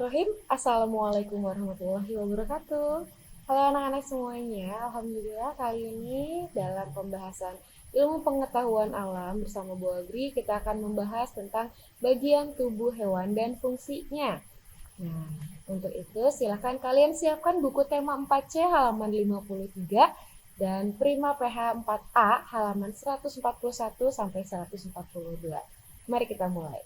Bismillahirrahmanirrahim. Assalamualaikum warahmatullahi wabarakatuh. Halo anak-anak semuanya, Alhamdulillah kali ini dalam pembahasan ilmu pengetahuan alam bersama Bu Agri kita akan membahas tentang bagian tubuh hewan dan fungsinya. Nah, untuk itu silakan kalian siapkan buku tema 4C halaman 53 dan Prima PH 4A halaman 141 sampai 142. Mari kita mulai.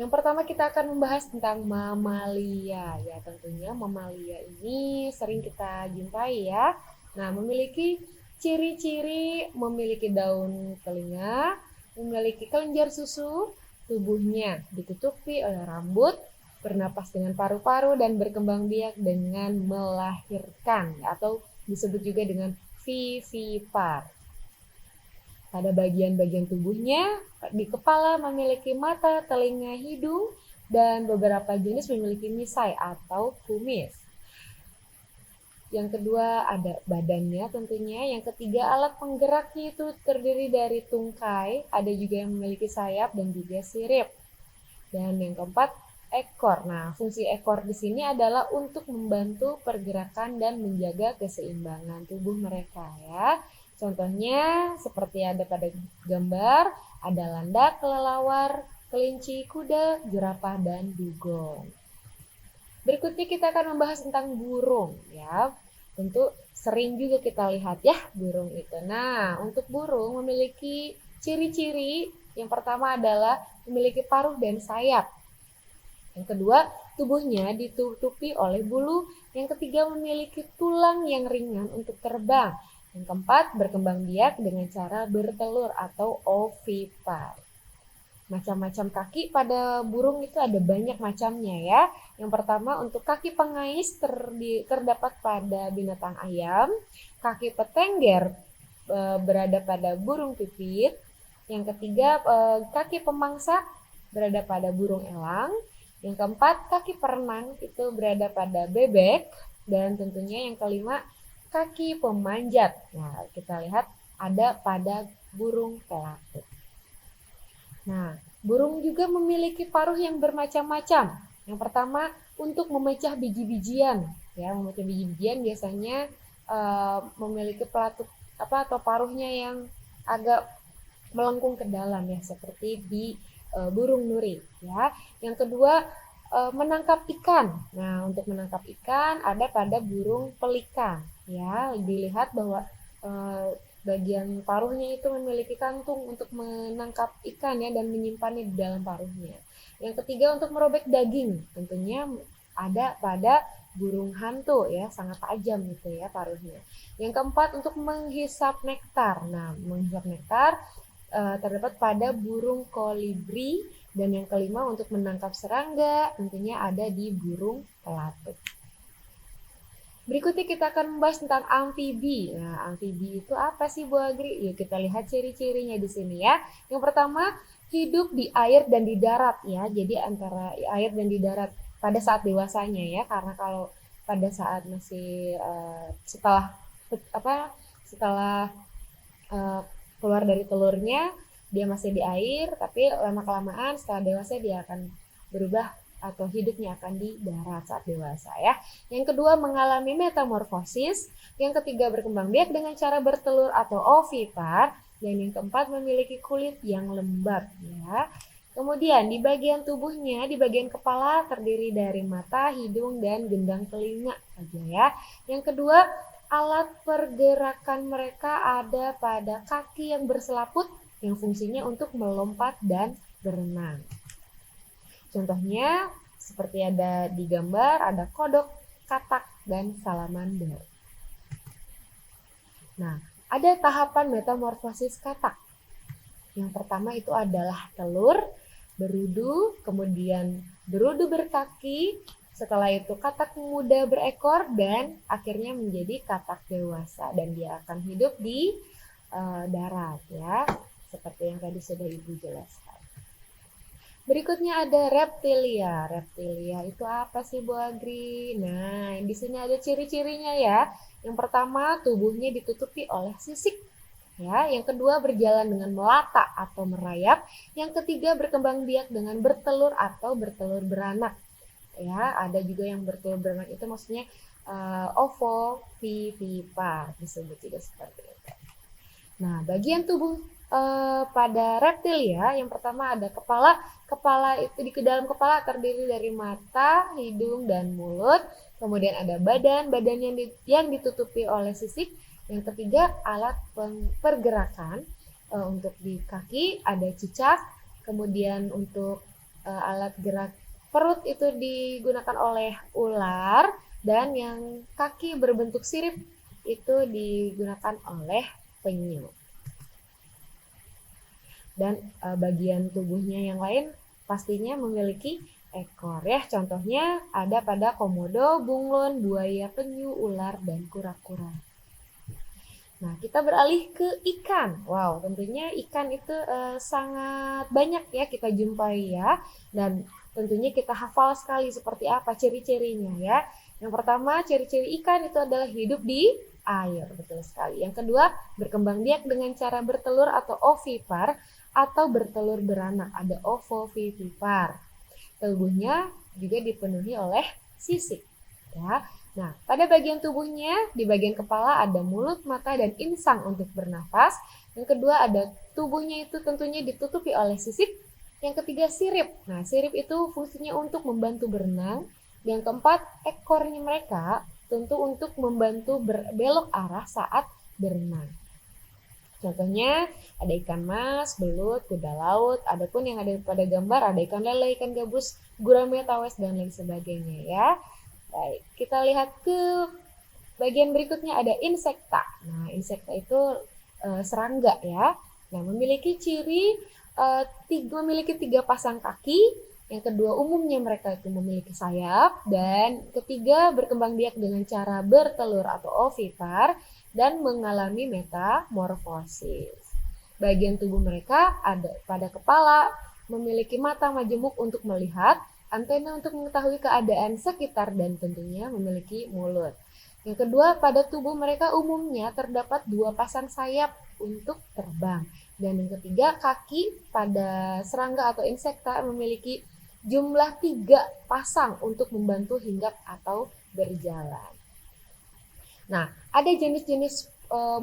Yang pertama kita akan membahas tentang mamalia. Ya, tentunya mamalia ini sering kita jumpai ya. Nah, memiliki ciri-ciri memiliki daun telinga, memiliki kelenjar susu, tubuhnya ditutupi oleh rambut, bernapas dengan paru-paru dan berkembang biak dengan melahirkan atau disebut juga dengan vivipar. Pada bagian-bagian tubuhnya, di kepala memiliki mata, telinga, hidung, dan beberapa jenis memiliki misai atau kumis. Yang kedua ada badannya tentunya. Yang ketiga alat penggeraknya itu terdiri dari tungkai, ada juga yang memiliki sayap dan juga sirip. Dan yang keempat ekor. Nah, fungsi ekor di sini adalah untuk membantu pergerakan dan menjaga keseimbangan tubuh mereka ya. Contohnya seperti ada pada gambar, ada landak, kelelawar, kelinci, kuda, jerapah, dan dugong. Berikutnya kita akan membahas tentang burung ya. Tentu sering juga kita lihat ya burung itu. Nah, untuk burung memiliki ciri-ciri yang pertama adalah memiliki paruh dan sayap. Yang kedua, tubuhnya ditutupi oleh bulu. Yang ketiga, memiliki tulang yang ringan untuk terbang. Yang keempat, berkembang biak dengan cara bertelur atau ovipar. Macam-macam kaki pada burung itu ada banyak macamnya ya. Yang pertama untuk kaki pengais terdapat pada binatang ayam. Kaki petengger berada pada burung pipit. Yang ketiga, kaki pemangsa berada pada burung elang. Yang keempat, kaki perenang itu berada pada bebek. Dan tentunya yang kelima, kaki pemanjat. Nah, kita lihat ada pada burung pelatuk. Nah, burung juga memiliki paruh yang bermacam-macam. Yang pertama, untuk memecah biji-bijian. Ya, memecah biji-bijian biasanya memiliki pelatuk atau paruhnya yang agak melengkung ke dalam ya, seperti di burung nuri. Ya, yang kedua menangkap ikan. Nah, untuk menangkap ikan ada pada burung pelikan. Ya, dilihat bahwa bagian paruhnya itu memiliki kantung untuk menangkap ikan ya dan menyimpannya di dalam paruhnya. Yang ketiga untuk merobek daging, tentunya ada pada burung hantu ya, sangat tajam gitu ya paruhnya. Yang keempat untuk menghisap nektar. Nah, menghisap nektar terdapat pada burung kolibri. Dan yang kelima untuk menangkap serangga tentunya ada di burung pelatuk. Berikutnya kita akan membahas tentang amfibi. Nah, amfibi itu apa sih Bu Agri? Yuk kita lihat ciri-cirinya di sini ya. Yang pertama, hidup di air dan di darat ya. Jadi antara air dan di darat pada saat dewasanya ya. Karena kalau pada saat masih setelah keluar dari telurnya dia masih di air, tapi lama-kelamaan setelah dewasa dia akan berubah atau hidupnya akan di darat saat dewasa ya. Yang kedua mengalami metamorfosis, yang ketiga berkembang biak dengan cara bertelur atau ovipar, dan yang keempat memiliki kulit yang lembab ya. Kemudian di bagian tubuhnya, di bagian kepala terdiri dari mata, hidung, dan gendang telinga saja ya. Yang kedua alat pergerakan mereka ada pada kaki yang berselaput yang fungsinya untuk melompat dan berenang. Contohnya seperti ada di gambar, ada kodok, katak, dan salamander. Nah, ada tahapan metamorfosis katak. Yang pertama itu adalah telur, berudu, kemudian berudu berkaki, setelah itu katak muda berekor, dan akhirnya menjadi katak dewasa. Dan dia akan hidup di darat ya. Seperti yang tadi sudah Ibu jelaskan. Berikutnya ada reptilia. Reptilia itu apa sih Bu Agri? Nah, di sini ada ciri-cirinya ya. Yang pertama, tubuhnya ditutupi oleh sisik. Ya, yang kedua berjalan dengan melata atau merayap. Yang ketiga berkembang biak dengan bertelur atau bertelur beranak. ya. Ada juga yang bertelur beranak itu maksudnya ovovivipar disebut juga seperti itu. Nah, bagian tubuh pada reptil ya, yang pertama ada kepala. Kepala itu di dalam kepala terdiri dari mata, hidung, dan mulut. Kemudian ada badan, badan yang ditutupi oleh sisik. Yang ketiga alat pergerakan. Untuk di kaki ada cicak. Kemudian untuk alat gerak perut itu digunakan oleh ular. Dan yang kaki berbentuk sirip itu digunakan oleh penyu. Dan bagian tubuhnya yang lain pastinya memiliki ekor ya. Contohnya ada pada komodo, bunglon, buaya, penyu, ular, dan kura-kura. Nah, kita beralih ke ikan. Wow, tentunya ikan itu sangat banyak ya kita jumpai ya. Dan tentunya kita hafal sekali seperti apa ciri-cirinya ya. Yang pertama, ciri-ciri ikan itu adalah hidup di air, betul sekali. Yang kedua, berkembang biak dengan cara bertelur atau ovipar atau bertelur beranak, ada ovovivipar. Tubuhnya juga dipenuhi oleh sisik. Ya. Nah, pada bagian tubuhnya, di bagian kepala ada mulut, mata, dan insang untuk bernafas. Yang kedua ada tubuhnya itu tentunya ditutupi oleh sisik. Yang ketiga sirip. Nah, sirip itu fungsinya untuk membantu berenang. Yang keempat, ekornya mereka tentu untuk membantu berbelok arah saat berenang. Contohnya ada ikan mas, belut, kuda laut, adapun yang ada pada gambar ada ikan lele, ikan gabus, gurame, tawes, dan lain sebagainya ya. Baik, kita lihat ke bagian berikutnya ada insekta. Nah, insekta itu serangga ya. Nah, memiliki ciri memiliki 3 pasang kaki. Yang kedua, umumnya mereka itu memiliki sayap. Dan ketiga, berkembang biak dengan cara bertelur atau ovipar dan mengalami metamorfosis. Bagian tubuh mereka ada pada kepala, memiliki mata majemuk untuk melihat, antena untuk mengetahui keadaan sekitar, dan tentunya memiliki mulut. Yang kedua, pada tubuh mereka umumnya terdapat 2 pasang sayap untuk terbang. Dan yang ketiga, kaki pada serangga atau insekta memiliki jumlah 3 pasang untuk membantu hinggap atau berjalan. Nah, ada jenis-jenis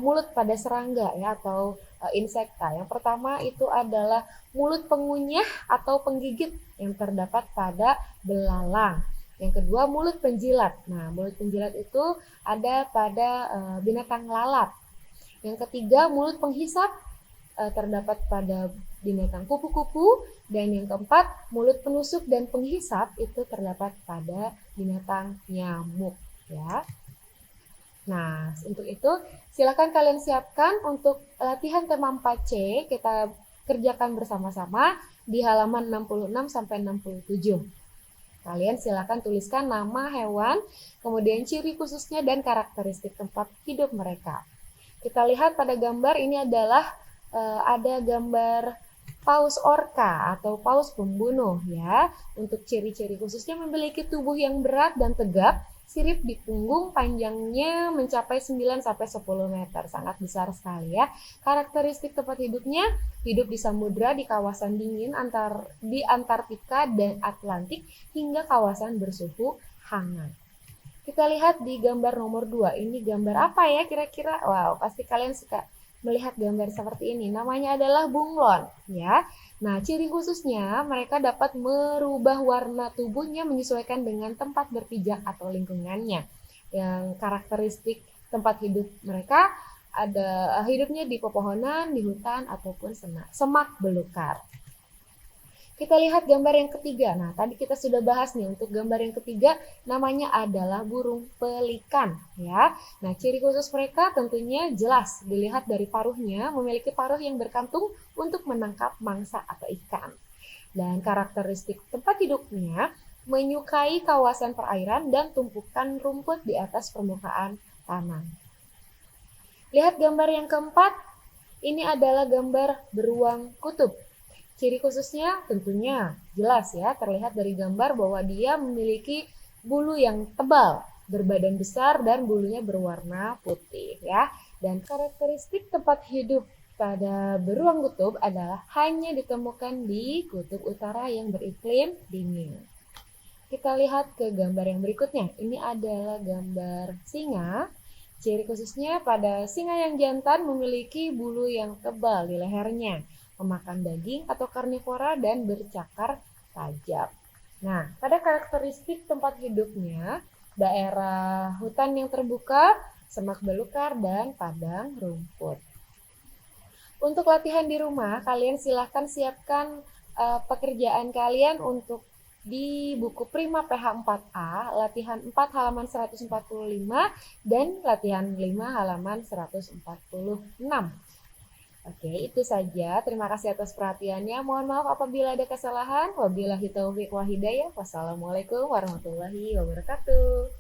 mulut pada serangga ya atau insekta. Yang pertama itu adalah mulut pengunyah atau penggigit yang terdapat pada belalang. Yang kedua mulut penjilat. Nah, mulut penjilat itu ada pada binatang lalat. Yang ketiga mulut penghisap terdapat pada binatang kupu-kupu. Dan yang keempat, mulut penusuk dan penghisap itu terdapat pada binatang nyamuk ya. Nah, untuk itu silakan kalian siapkan untuk latihan tema 4C. Kita kerjakan bersama-sama di halaman 66 sampai 67. Kalian silakan tuliskan nama hewan, kemudian ciri khususnya dan karakteristik tempat hidup mereka. Kita lihat pada gambar ini adalah ada gambar paus orca atau paus pembunuh ya. Untuk ciri-ciri khususnya memiliki tubuh yang berat dan tegap, sirip di punggung panjangnya mencapai 9 sampai 10 meter, sangat besar sekali ya. Karakteristik tempat hidupnya, hidup di samudra, di kawasan dingin di Antartika dan Atlantik hingga kawasan bersuhu hangat. Kita lihat di gambar nomor 2. Ini gambar apa ya kira-kira? Wow, pasti kalian suka melihat gambar seperti ini. Namanya adalah bunglon ya. Nah, ciri khususnya mereka dapat merubah warna tubuhnya menyesuaikan dengan tempat berpijak atau lingkungannya. Yang karakteristik tempat hidup mereka ada hidupnya di pepohonan, di hutan ataupun semak belukar. Kita lihat gambar yang ketiga. Nah, tadi kita sudah bahas nih untuk gambar yang ketiga namanya adalah burung pelikan ya. Nah, ciri khusus mereka tentunya jelas dilihat dari paruhnya, memiliki paruh yang berkantung untuk menangkap mangsa atau ikan. Dan karakteristik tempat hidupnya menyukai kawasan perairan dan tumpukan rumput di atas permukaan tanah. Lihat gambar yang keempat. Ini adalah gambar beruang kutub. Ciri khususnya tentunya jelas ya, terlihat dari gambar bahwa dia memiliki bulu yang tebal, berbadan besar dan bulunya berwarna putih ya. Dan karakteristik tempat hidup pada beruang kutub adalah hanya ditemukan di kutub utara yang beriklim dingin. Kita lihat ke gambar yang berikutnya. Ini adalah gambar singa. Ciri khususnya pada singa yang jantan memiliki bulu yang tebal di lehernya, memakan daging atau karnivora dan bercakar tajam. Nah, pada karakteristik tempat hidupnya, daerah hutan yang terbuka, semak belukar, dan padang rumput. Untuk latihan di rumah, kalian silahkan siapkan pekerjaan kalian untuk di buku Prima PH 4A, latihan 4 halaman 145 dan latihan 5 halaman 146. Oke, itu saja. Terima kasih atas perhatiannya. Mohon maaf apabila ada kesalahan. Wabillahi taufiq wa hidayah. Wassalamualaikum warahmatullahi wabarakatuh.